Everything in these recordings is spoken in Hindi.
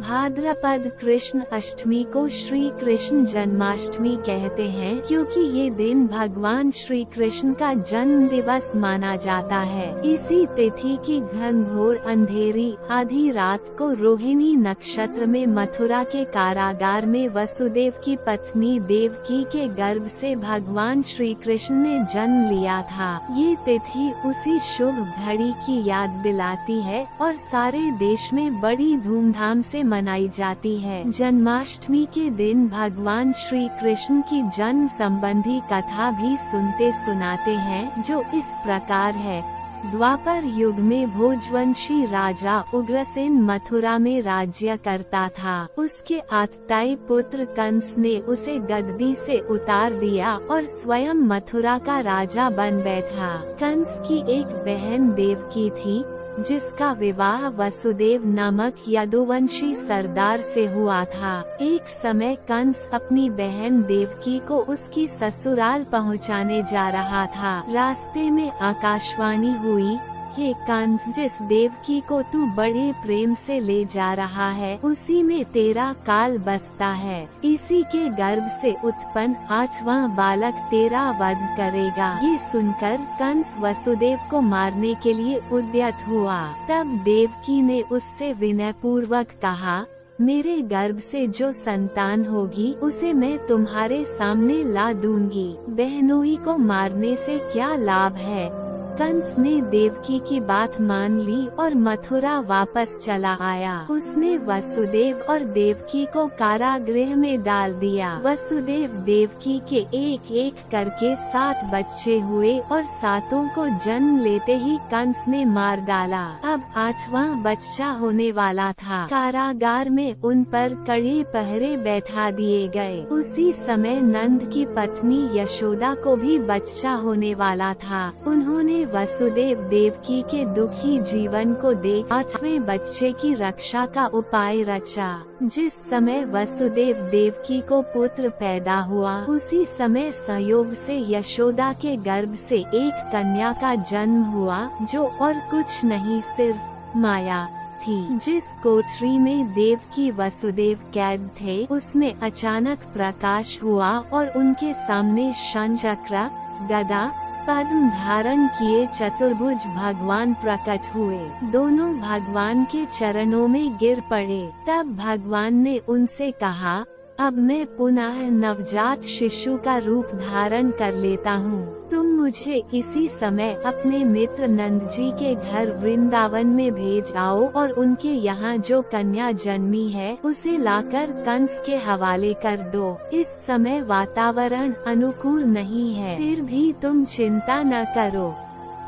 भाद्रपद कृष्ण अष्टमी को श्री कृष्ण जन्माष्टमी कहते हैं, क्योंकि ये दिन भगवान श्री कृष्ण का जन्म दिवस माना जाता है। इसी तिथि की घनघोर अंधेरी आधी रात को रोहिणी नक्षत्र में मथुरा के कारागार में वसुदेव की पत्नी देवकी के गर्भ से भगवान श्री कृष्ण ने जन्म लिया था। ये तिथि उसी शुभ घड़ी की याद दिलाती है और सारे देश में बड़ी धूमधाम से मनाई जाती है। जन्माष्टमी के दिन भगवान श्री कृष्ण की जन्म संबंधी कथा भी सुनते सुनाते हैं, जो इस प्रकार है। द्वापर युग में भोजवंशी राजा उग्रसेन मथुरा में राज्य करता था। उसके आतताई पुत्र कंस ने उसे गद्दी से उतार दिया और स्वयं मथुरा का राजा बन बैठा। कंस की एक बहन देवकी थी, जिसका विवाह वसुदेव नामक यदुवंशी सरदार से हुआ था। एक समय कंस अपनी बहन देवकी को उसकी ससुराल पहुंचाने जा रहा था। रास्ते में आकाशवाणी हुई, हे कंस, जिस देवकी को तू बड़े प्रेम से ले जा रहा है, उसी में तेरा काल बसता है। इसी के गर्भ से उत्पन्न 8वां बालक तेरा वध करेगा। ये सुनकर कंस वसुदेव को मारने के लिए उद्यत हुआ। तब देवकी ने उससे विनय पूर्वक कहा, मेरे गर्भ से जो संतान होगी उसे मैं तुम्हारे सामने ला दूंगी। बहनोई को मारने से क्या लाभ है। कंस ने देवकी की बात मान ली और मथुरा वापस चला आया। उसने वसुदेव और देवकी को कारागृह में डाल दिया। वसुदेव देवकी के एक एक करके 7 बच्चे हुए और 7 को जन्म लेते ही कंस ने मार डाला। अब 8वां बच्चा होने वाला था। कारागार में उन पर कड़े पहरे बैठा दिए गए। उसी समय नंद की पत्नी यशोदा को भी बच्चा होने वाला था। उन्होंने वसुदेव देवकी के दुखी जीवन को देख 8वें बच्चे की रक्षा का उपाय रचा। जिस समय वसुदेव देवकी को पुत्र पैदा हुआ, उसी समय संयोग से यशोदा के गर्भ से एक कन्या का जन्म हुआ, जो और कुछ नहीं सिर्फ माया थी। जिस कोठरी में देवकी वसुदेव कैद थे, उसमें अचानक प्रकाश हुआ और उनके सामने शंखचक्र, गदा, पद्म धारण किए चतुर्भुज भगवान प्रकट हुए। दोनों भगवान के चरणों में गिर पड़े। तब भगवान ने उनसे कहा, अब मैं पुनः नवजात शिशु का रूप धारण कर लेता हूँ। तुम मुझे इसी समय अपने मित्र नंद जी के घर वृंदावन में भेज आओ और उनके यहाँ जो कन्या जन्मी है उसे लाकर कंस के हवाले कर दो। इस समय वातावरण अनुकूल नहीं है, फिर भी तुम चिंता न करो।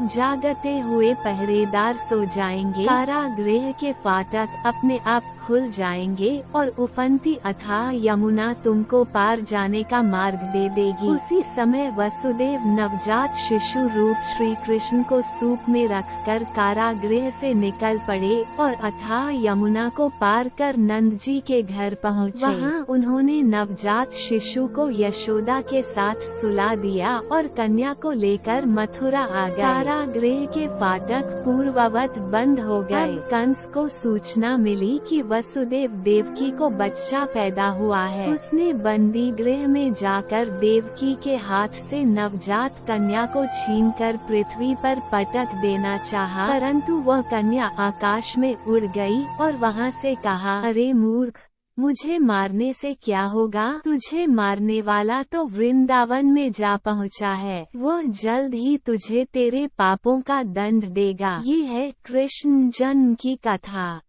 जागते हुए पहरेदार सो जाएंगे, कारागृह के फाटक अपने आप खुल जाएंगे और उफनती अथाह यमुना तुमको पार जाने का मार्ग दे देगी। उसी समय वसुदेव नवजात शिशु रूप श्री कृष्ण को सूप में रखकर कारागृह से निकल पड़े और अथाह यमुना को पार कर नंद जी के घर पहुँचे। वहाँ उन्होंने नवजात शिशु को यशोदा के साथ सुला दिया और कन्या को लेकर मथुरा आ गए। कारागृह के फाटक पूर्ववत बंद हो गए। कंस को सूचना मिली कि वसुदेव देवकी को बच्चा पैदा हुआ है। उसने बंदी गृह में जाकर देवकी के हाथ से नवजात कन्या को छीनकर पृथ्वी पर पटक देना चाहा, परंतु वह कन्या आकाश में उड़ गई और वहां से कहा, अरे मूर्ख, मुझे मारने से क्या होगा? तुझे मारने वाला तो वृंदावन में जा पहुंचा है। वह जल्द ही तुझे तेरे पापों का दंड देगा। ये है कृष्ण जन्म की कथा।